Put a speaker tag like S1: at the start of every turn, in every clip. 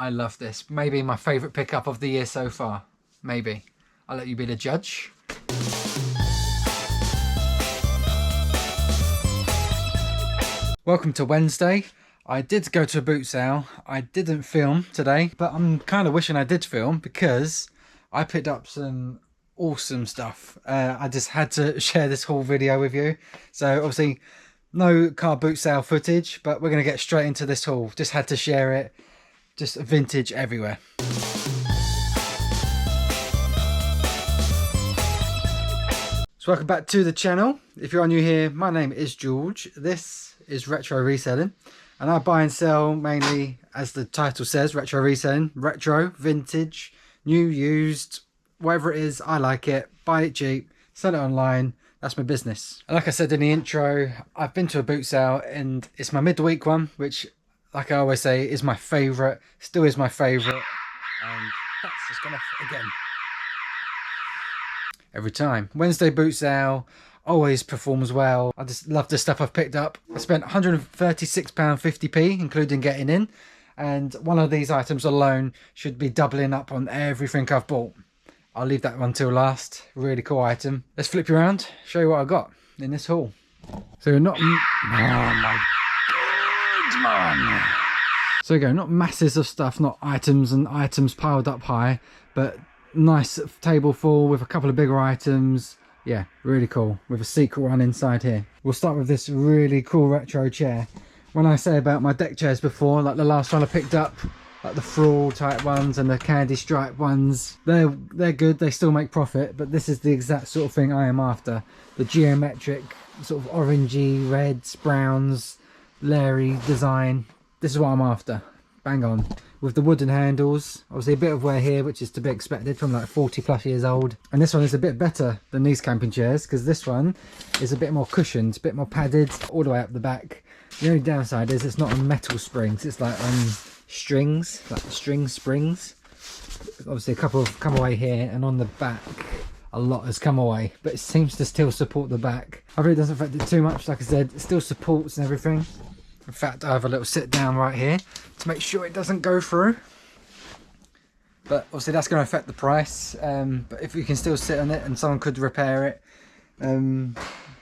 S1: I love this. Maybe my favourite pickup of the year so far. Maybe. I'll let you be the judge. Welcome to Wednesday. I did go to a boot sale. I didn't film today, but I'm kind of wishing I did film because I picked up some awesome stuff. I just had to share this whole video with you. So obviously no car boot sale footage, but we're going to get straight into this haul. Just had to share it. Just vintage everywhere. So welcome back to the channel. If you're new here, my name is George. This is Retro Reselling, and I buy and sell mainly, as the title says, retro reselling. Retro, vintage, new, used, whatever it is, I like it. Buy it cheap, sell it online. That's my business. And like I said in the intro, I've been to a boot sale and it's my midweek one, which, like I always say, is my favourite. Still is my favourite. And that's just gonna, again, every time. Wednesday boot sale always performs well. I just love the stuff I've picked up. I spent £136.50p, including getting in. And one of these items alone should be doubling up on everything I've bought. I'll leave that one till last. Really cool item. Let's flip you around, show you what I got in this haul. So not... Oh my God, man. So we go, not masses of stuff, not items and items piled up high, but nice table full with a couple of bigger items. Yeah, really cool, with a secret one inside here. We'll start with this really cool retro chair. When I say about my deck chairs before, like the last one I picked up, like the floral type ones and the candy stripe ones, they're good, they still make profit, but this is the exact sort of thing I am after. The geometric sort of orangey reds, browns, Larry design. This is what I'm after. Bang on. With the wooden handles, obviously a bit of wear here, which is to be expected from like 40 plus years old. And this one is a bit better than these camping chairs, because this one is a bit more cushioned, a bit more padded all the way up the back. The only downside is it's not on metal springs, it's like on strings, like string springs. Obviously a couple have come away here, and on the back a lot has come away, but it seems to still support the back. Hopefully it doesn't affect it too much. Like I said, it still supports and everything. In fact, I have a little sit down right here to make sure it doesn't go through. But obviously that's going to affect the price. But if you can still sit on it and someone could repair it, then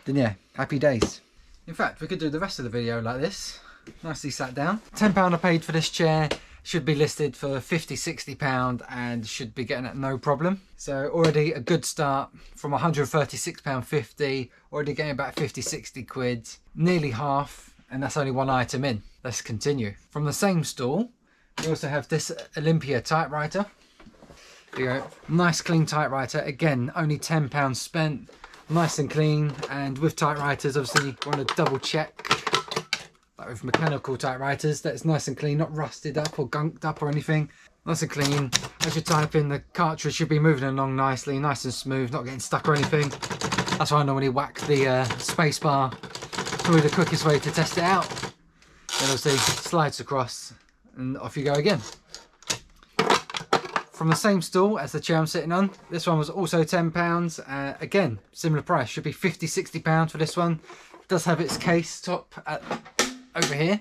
S1: yeah, happy days. In fact, we could do the rest of the video like this. Nicely sat down. £10 I paid for this chair. Should be listed for £50–60 and should be getting it no problem. So already a good start from £136.50. Already getting about 50–60 quid. Nearly half. And that's only one item in. Let's continue. From the same stall, we also have this Olympia typewriter. There you go. Nice clean typewriter. Again, only £10 spent. Nice and clean. And with typewriters, obviously, you want to double check. Like with mechanical typewriters, that it's nice and clean, not rusted up or gunked up or anything. Nice and clean. As you type in, the cartridge should be moving along nicely, nice and smooth, not getting stuck or anything. That's why I normally whack the space bar. Probably the quickest way to test it out. Then obviously slides across and off you go again. From the same stall as the chair I'm sitting on, this one was also £10. Again, similar price, should be £50–60 for this one. It does have its case top over here.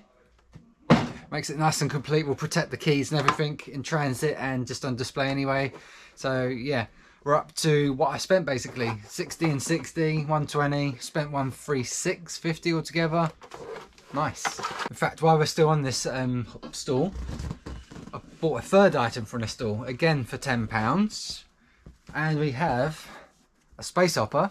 S1: Makes it nice and complete, will protect the keys and everything in transit and just on display anyway. So yeah. We're up to what I spent basically, 60 and 60, 120, spent 136.50 altogether. Nice. In fact, while we're still on this stall, I bought a third item from the stall, again for £10. And we have a space hopper,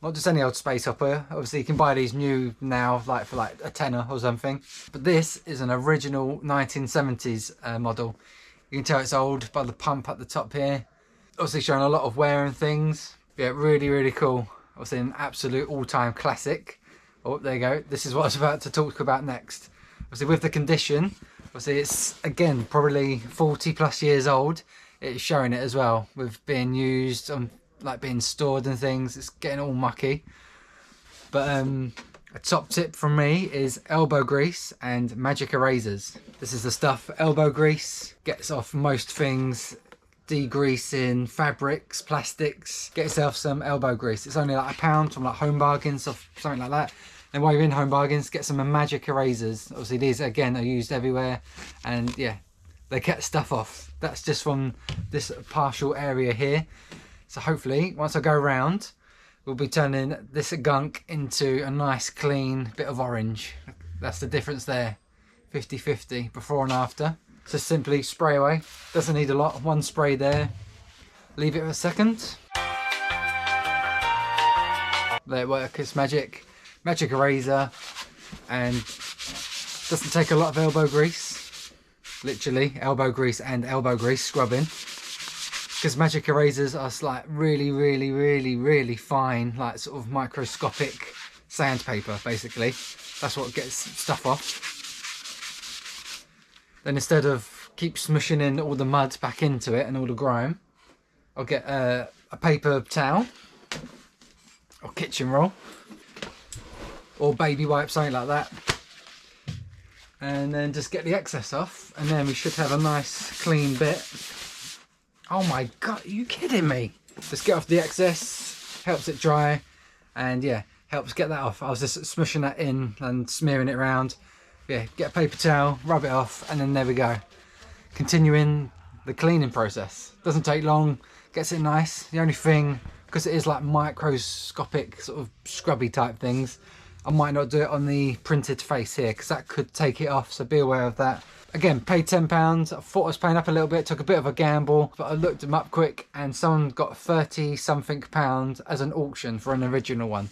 S1: not just any old space hopper. Obviously you can buy these new now, like for like a tenner or something. But this is an original 1970s model. You can tell it's old by the pump at the top here. Obviously showing a lot of wear and things. Yeah, really cool. Obviously an absolute all-time classic. Oh, there you go. This is what I was about to talk about next. Obviously with the condition, obviously it's again probably 40 plus years old. It's showing it as well with being used on, like being stored and things. It's getting all mucky. But a top tip from me is elbow grease and magic erasers. This is the stuff. Elbow grease gets off most things. Degreasing, fabrics, plastics. Get yourself some elbow grease. It's only like £1 from like Home Bargains or something like that. And while you're in Home Bargains, get some magic erasers. Obviously these again are used everywhere, and yeah, they get stuff off. That's just from this partial area here. So hopefully once I go around, we'll be turning this gunk into a nice clean bit of orange. That's the difference there, 50-50 before and after. So simply spray away, doesn't need a lot, one spray there, leave it for a second. Let it work, it's magic eraser, and doesn't take a lot of elbow grease, literally elbow grease and elbow grease scrubbing, because magic erasers are like really fine, like sort of microscopic sandpaper basically. That's what gets stuff off. Then instead of keep smushing in all the mud back into it and all the grime, I'll get a paper towel or kitchen roll or baby wipe, something like that, and then just get the excess off, and then we should have a nice clean bit. Oh my god, are you kidding me? Just get off the excess, helps it dry, and yeah, helps get that off. I was just smushing that in and smearing it around. Yeah, get a paper towel, rub it off, and then there we go. Continuing the cleaning process. Doesn't take long, gets it nice. The only thing, because it is like microscopic sort of scrubby type things, I might not do it on the printed face here, because that could take it off, so be aware of that. Again, paid £10. I thought I was paying up a little bit, took a bit of a gamble, but I looked them up quick and someone got 30 something pounds as an auction for an original one.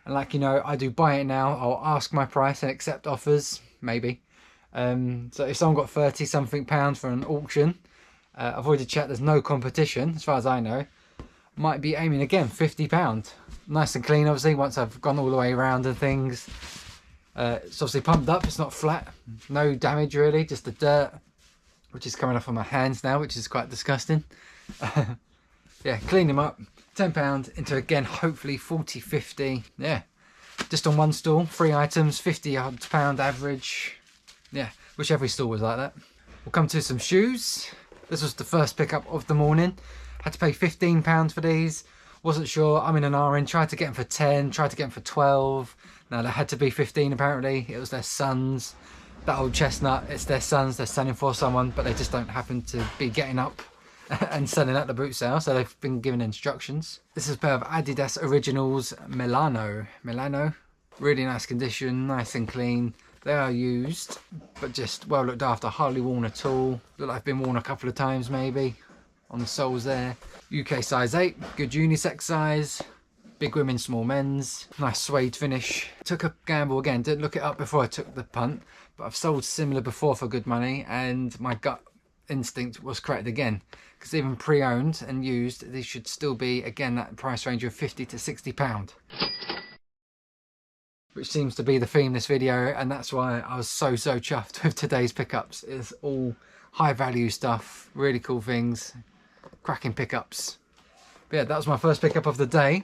S1: And like, you know, I do buy it now, I'll ask my price and accept offers, maybe. So if someone got 30 something pounds for an auction, I've already checked, there's no competition as far as I know. Might be aiming again, £50. Nice and clean, obviously, once I've gone all the way around and things. It's obviously pumped up, it's not flat, no damage really, just the dirt, which is coming off on my hands now, which is quite disgusting. Yeah, clean them up, £10 into, again, hopefully 40-50, yeah. Just on one stall, 3 items, £50 average. Yeah, wish every stall was like that. We'll come to some shoes. This was the first pickup of the morning. Had to pay £15 for these. Wasn't sure, I'm in an orange, tried to get them for 10, tried to get them for 12. Now they had to be 15 apparently. It was their sons. That old chestnut, it's their sons, they're selling for someone, but they just don't happen to be getting up and selling at the boot sale, so they've been given instructions. This is a pair of Adidas Originals Milano. Really nice condition, nice and clean. They are used, but just well looked after, hardly worn at all. Look like they've been worn a couple of times maybe. On the soles there. UK size 8, good unisex size. Big women, small men's. Nice suede finish. Took a gamble again, didn't look it up before I took the punt, but I've sold similar before for good money, and my gut instinct was correct again, because even pre-owned and used, these should still be, again, that price range of £50 to £60, which seems to be the theme this video, and that's why I was so chuffed with today's pickups. It's all high value stuff, really cool things, cracking pickups. But yeah, that was my first pickup of the day,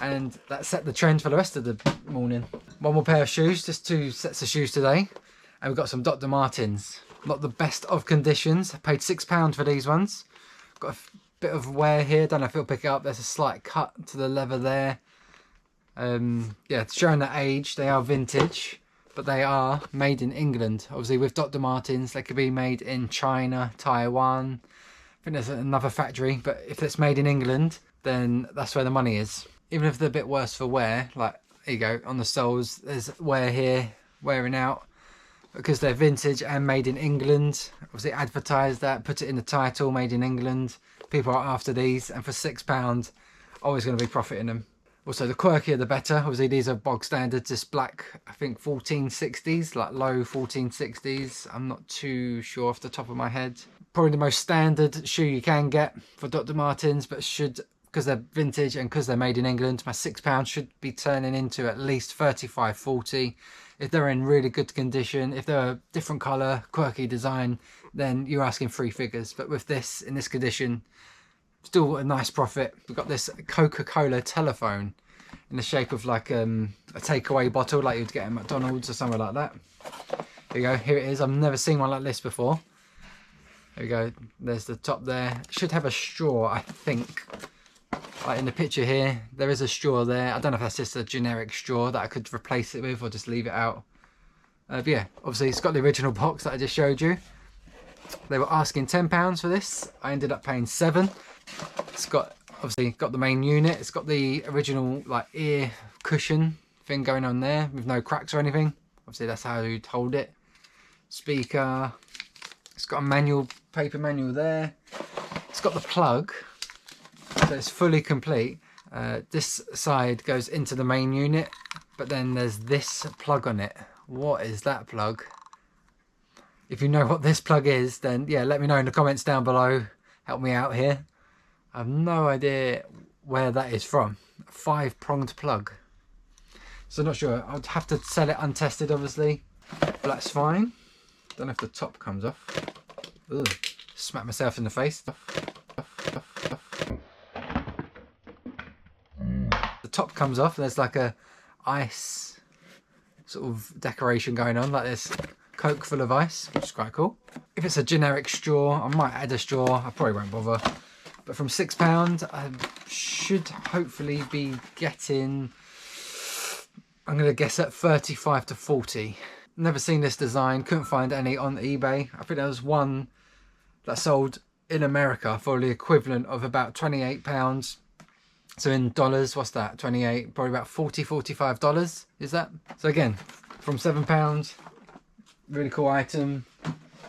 S1: and that set the trend for the rest of the morning. One more pair of shoes, just 2 sets of shoes today, and we've got some Dr. Martens. Not the best of conditions. I paid £6 for these ones. Got a bit of wear here, don't know if it'll pick it up. There's a slight cut to the leather there. Yeah, showing that age. They are vintage, but they are made in England. Obviously with Dr. Martens, they could be made in China, Taiwan. I think there's another factory, but if it's made in England, then that's where the money is. Even if they're a bit worse for wear, like, there you go, on the soles, there's wear here, wearing out, because they're vintage and made in England. Obviously advertise that, put it in the title, made in England. People are after these, and for £6, always going to be profiting them. Also, the quirkier the better. Obviously these are bog standard, just black, I think 1460s, like low 1460s. I'm not too sure off the top of my head. Probably the most standard shoe you can get for Dr. Martens, but should, because they're vintage and because they're made in England, my £6 should be turning into at least 35, 40. If they're in really good condition, if they're a different colour, quirky design, then you're asking 3 figures. But with this, in this condition, still a nice profit. We've got this Coca-Cola telephone in the shape of like a takeaway bottle, like you'd get at McDonald's or somewhere like that. There you go, here it is. I've never seen one like this before. There we go, there's the top there. It should have a straw, I think. Like in the picture here, there is a straw there. I don't know if that's just a generic straw that I could replace it with or just leave it out. But yeah, obviously it's got the original box that I just showed you. They were asking £10 for this. I ended up paying £7. It's got, obviously, got the main unit. It's got the original like ear cushion thing going on there with no cracks or anything. Obviously, that's how you'd hold it. Speaker. It's got a manual, paper manual there. It's got the plug, so it's fully complete. This side goes into the main unit, but then there's this plug on it. What is that plug? If you know what this plug is, then yeah, let me know in the comments down below. Help me out here. I have no idea where that is from. A 5-pronged plug. So not sure. I'd have to sell it untested, obviously. But that's fine. Don't know if the top comes off. Ugh. Smack myself in the face. The top comes off. There's like a ice sort of decoration going on, like this Coke full of ice, which is quite cool. If it's a generic straw, I might add a straw. I probably won't bother. But from £6, I should hopefully be getting, I'm going to guess at 35 to 40. Never seen this design, couldn't find any on eBay. I think there was one that sold in America for the equivalent of about £28. So in dollars, what's that? 28, probably about $40, $45 is that? So again, from £7, really cool item.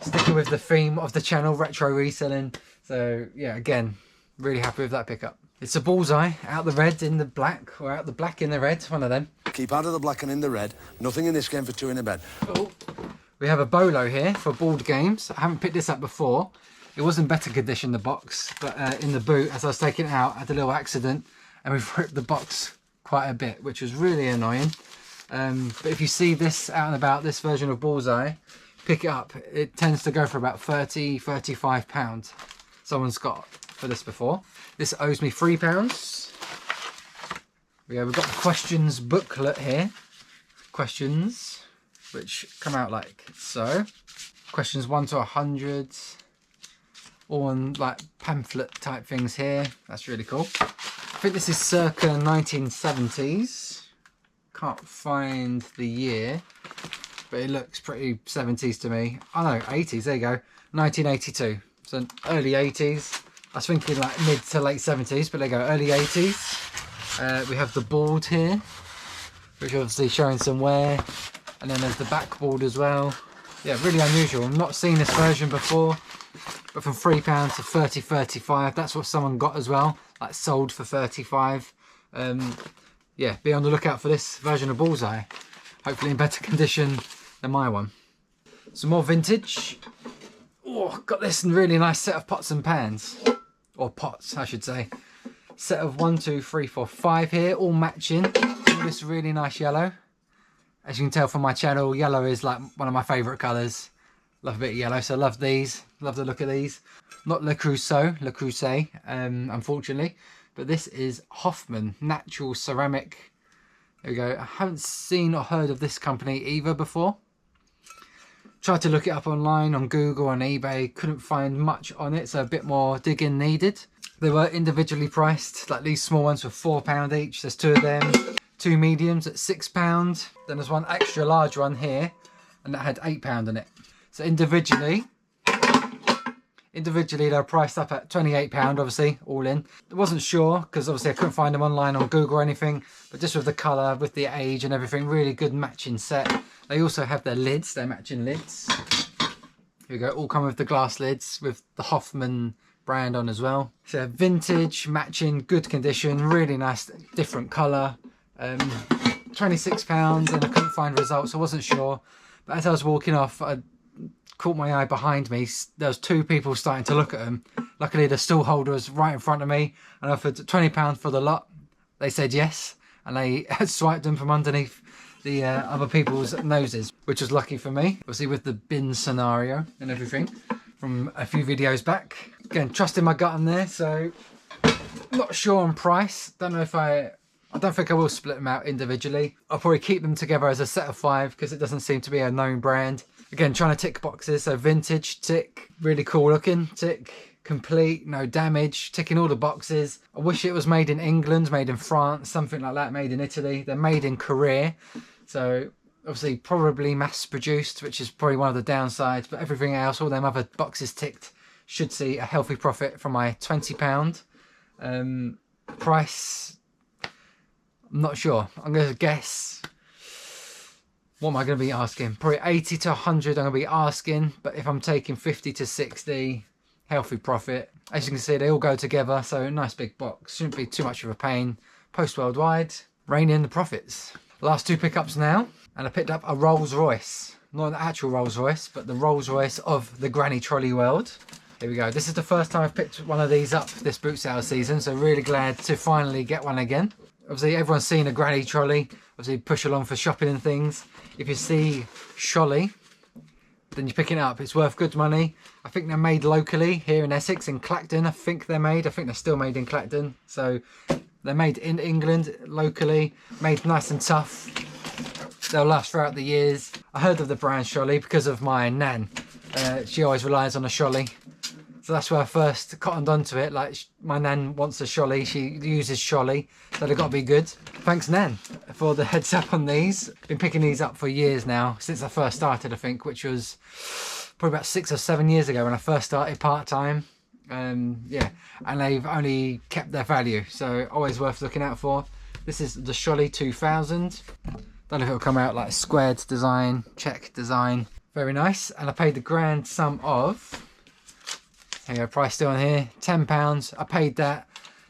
S1: Sticking with the theme of the channel, retro reselling. So yeah, again, really happy with that pickup. It's a Bullseye, out the red in the black, or out the black in the red, one of them.
S2: Keep out of the black and in the red. Nothing in this game for 2 in a bed.
S1: Oh. We have a bolo here for board games. I haven't picked this up before. It was in better condition, the box, but in the boot, as I was taking it out, I had a little accident and we've ripped the box quite a bit, which was really annoying. But if you see this out and about, this version of Bullseye, pick it up. It tends to go for about £30, £35. Someone's got for this before. This owes me £3. Yeah, we've got the questions booklet here. Questions, which come out like so. Questions 1 to 100. All on like pamphlet type things here. That's really cool. I think this is circa 1970s. Can't find the year, but it looks pretty 70s to me. Oh no, 80s, there you go. 1982. So early 80s. I was thinking like mid to late 70s, but there you go, early 80s. We have the board here, which obviously showing some wear. And then there's the backboard as well. Yeah, really unusual. I've not seen this version before, but from £3 to 30, 35. That's what someone got as well, like sold for 35. Yeah, be on the lookout for this version of Bullseye. Hopefully in better condition than my one. Some more vintage. Oh, got this really nice set of pots and pans. Or pots, I should say. Set of 1, 2, 3, 4, 5 here, all matching. All this really nice yellow. As you can tell from my channel, yellow is like one of my favourite colours. Love a bit of yellow, so love these. Love the look of these. Not Le Creuset, unfortunately. But this is Hoffman, natural ceramic. There we go. I haven't seen or heard of this company either before. Tried to look it up online, on Google, on eBay. Couldn't find much on it, so a bit more digging needed. They were individually priced, like these small ones were £4 each. There's 2 of them. 2 mediums at £6. Then there's one extra large one here, and that had £8 in it. So individually they're priced up at £28, obviously, all in. I wasn't sure, because obviously I couldn't find them online on Google or anything, but just with the colour, with the age and everything, really good matching set. They also have their lids, they're matching lids. Here we go, all come with the glass lids, with the Hoffman brand on as well. So vintage, matching, good condition, really nice, different colour. £26, and I couldn't find results, I wasn't sure. But as I was walking off, I caught my eye behind me. There was 2 people starting to look at them. Luckily the stall holder was right in front of me, and I offered £20 for the lot. They said yes, and they swiped them from underneath the other people's noses, which was lucky for me. Obviously with the bin scenario and everything from a few videos back. Again, trusting my gut on there, so not sure on price. Don't know if I don't think I will split them out individually. I'll probably keep them together as a set of 5 because it doesn't seem to be a known brand. Again, trying to tick boxes. So vintage, tick. Really cool looking, tick. Complete, no damage, ticking all the boxes. I wish it was made in England, made in France, something like that, made in Italy. They're made in Korea. So Obviously probably mass produced, which is probably one of the downsides, but everything else, all them other boxes ticked, should see a healthy profit from my £20 price. I'm not sure. I'm going to guess. What am I going to be asking? Probably 80 to 100 I'm going to be asking, but if I'm taking 50 to 60, healthy profit. As you can see, they all go together, so a nice big box. Shouldn't be too much of a pain. Post worldwide, rein in the profits. Last two pickups now, and I picked up a Rolls Royce. Not an actual Rolls Royce, but the Rolls Royce of the granny trolley world. Here we go. This is the first time I've picked one of these up this boot sale season, so really glad to finally get one again. Obviously, everyone's seen a granny trolley. Obviously, push along for shopping and things. If you see Trolley, then you're picking it up. It's worth good money. I think they're made locally here in Essex, in Clacton. I think they're still made in Clacton. So they're made in England, locally, made nice and tough. They'll last throughout the years. I heard of the brand Trolley because of my nan. She always relies on a trolley. So that's where I first cottoned onto it. Like, my nan wants a trolley, she uses trolley, so they've got to be good. Thanks, nan, for the heads up on these. Been picking these up for years now, since I first started, I think, which was probably about 6 or 7 years ago when I first started part-time. Yeah, and they've only kept their value, so always worth looking out for. This is the Trolley 2000. Don't know if it'll come out like squared design, check design. Very nice. And I paid the grand sum of, here you go, price still on here, £10. I paid that.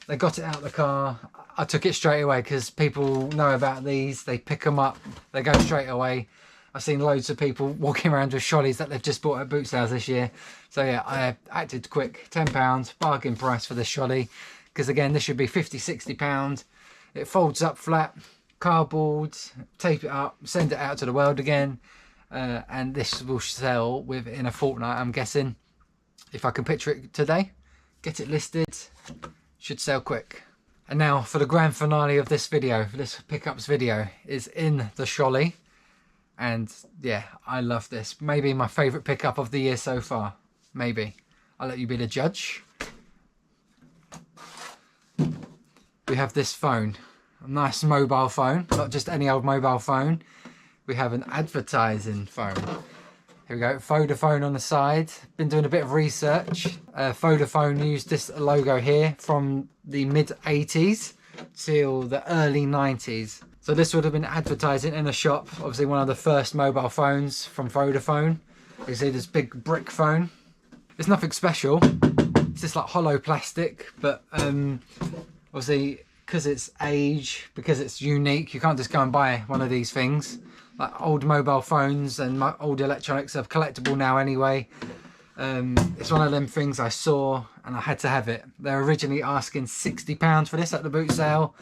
S1: They got it out of the car. I took it straight away because people know about these. They pick them up, they go straight away. I've seen loads of people walking around with trolleys that they've just bought at boot sales this year. So yeah, I acted quick. £10, bargain price for this trolley. Because again, this should be £50, £60. It folds up flat, cardboard, tape it up, send it out to the world again. And this will sell within a fortnight, I'm guessing. If I can picture it today, get it listed, should sell quick. And now for the grand finale of this video, this pickups video, is in the trolley. And yeah, I love this. Maybe my favourite pickup of the year so far. Maybe. I'll let you be the judge. We have this phone. A nice mobile phone. Not just any old mobile phone. We have an advertising phone. Here we go, Vodafone on the side. Been doing a bit of research. Vodafone used this logo here from the mid-80s till the early 90s. So this would have been advertising in a shop. Obviously one of the first mobile phones from Vodafone. You see this big brick phone. It's nothing special. It's just like hollow plastic, but obviously because it's age, because it's unique, you can't just go and buy one of these things. Like old mobile phones and old electronics are collectible now anyway. It's one of them things I saw and I had to have it. They're originally asking £60 for this at the boot sale.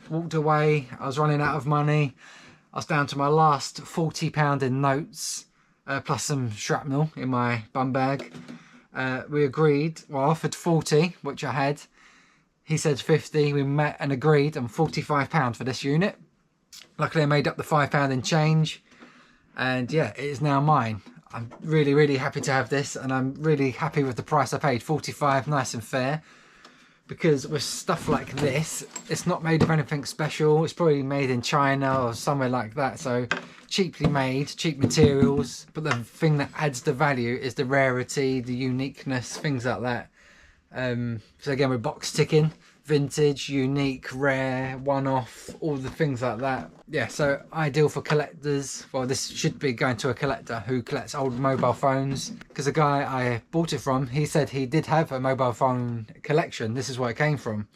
S1: Walked away, I was running out of money. I was down to my last £40 in notes, plus some shrapnel in my bum bag. We agreed, well, I offered 40, which I had. He said 50, we met and agreed on £45 for this unit. Luckily I made up the £5 in change, and yeah, it is now mine. I'm really happy to have this, and I'm really happy with the price I paid, 45, nice and fair. Because with stuff like this, it's not made of anything special. It's probably made in China or somewhere like that, so cheaply made, cheap materials. But the thing that adds the value is the rarity, the uniqueness, things like that. So again, we're box ticking. Vintage, unique, rare, one-off, all the things like that. Yeah, so ideal for collectors. Well, this should be going to a collector who collects old mobile phones. Because the guy I bought it from, he said he did have a mobile phone collection. This is where it came from.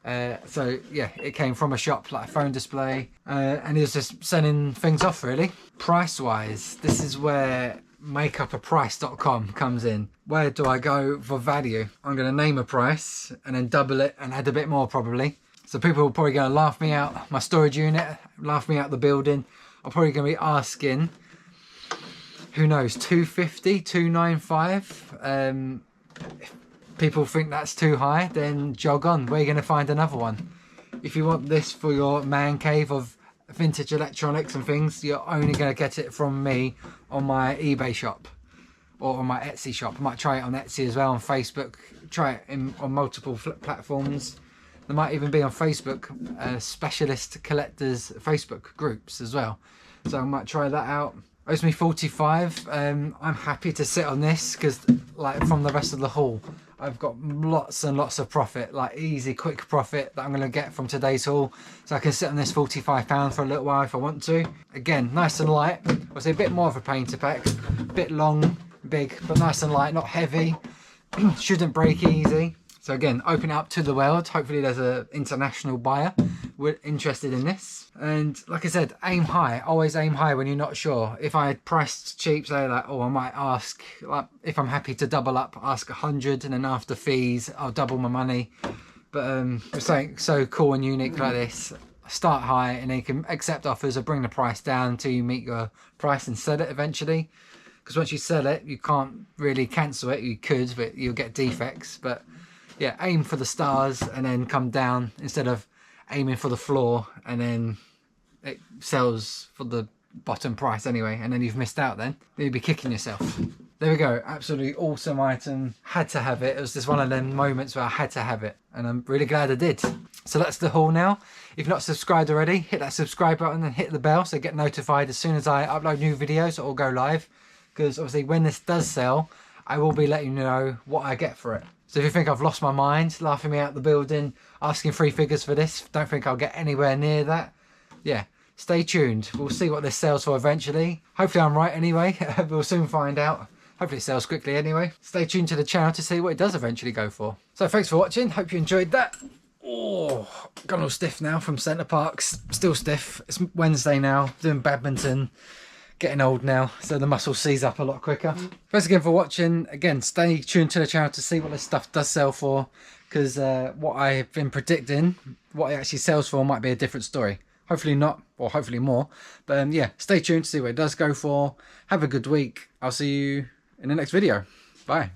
S1: So yeah, it came from a shop, like a phone display. And he was just sending things off, really. Price-wise, this is where makeupaprice.com comes in. Where do I go for value? I'm going to name a price and then double it and add a bit more probably. So people are probably going to laugh me out my storage unit, laugh me out the building. I'm probably going to be asking, who knows, 250, 295. If people think that's too high, then jog on. Where are you going to find another one? If you want this for your man cave of vintage electronics and things, you're only going to get it from me on my eBay shop or on my Etsy shop. I might try it on Etsy as well, on Facebook, try it on multiple platforms. There might even be on Facebook specialist collectors Facebook groups as well. so I might try that out. Owes me 45. I'm happy to sit on this because, like, from the rest of the haul, I've got lots and lots of profit, like easy, quick profit that I'm going to get from today's haul. So I can sit on this £45 for a little while if I want to. Again, nice and light. Obviously a bit more of a pain to pack, a bit long, big, but nice and light, not heavy. Shouldn't break easy. So again, open it up to the world. Hopefully there's an international buyer interested in this. And like I said, aim high. Always aim high when you're not sure. If I had priced cheap, say like, oh, I might ask, like, if I'm happy to double up, ask 100, and then after fees, I'll double my money. But with something so cool and unique like this, start high, and then you can accept offers or bring the price down until you meet your price and sell it eventually. Because once you sell it, you can't really cancel it. You could, but you'll get defects. But yeah, aim for the stars and then come down instead of aiming for the floor and then it sells for the bottom price anyway, and then you've missed out. Then you'd be kicking yourself. There we go, absolutely awesome item. Had to have it. It was just one of them moments where I had to have it, and I'm really glad I did. So that's the haul now. If you're not subscribed already, hit that subscribe button and hit the bell so get notified as soon as I upload new videos or go live. Because obviously when this does sell, I will be letting you know what I get for it. So if you think I've lost my mind, laughing me out the building, asking 3 figures for this, don't think I'll get anywhere near that. Yeah, stay tuned. We'll see what this sells for eventually. Hopefully I'm right anyway. We'll soon find out. Hopefully it sells quickly anyway. Stay tuned to the channel to see what it does eventually go for. So thanks for watching. Hope you enjoyed that. Oh, gone all stiff now from Centre Parks. Still stiff. It's Wednesday now. Doing badminton. Getting old now, so the muscles seize up a lot quicker. Thanks again for watching. Again, stay tuned to the channel to see what this stuff does sell for, because what I've been predicting, what it actually sells for, might be a different story. Hopefully not, or hopefully more. But yeah, stay tuned to see what it does go for. Have a good week. I'll see you in the next video. Bye.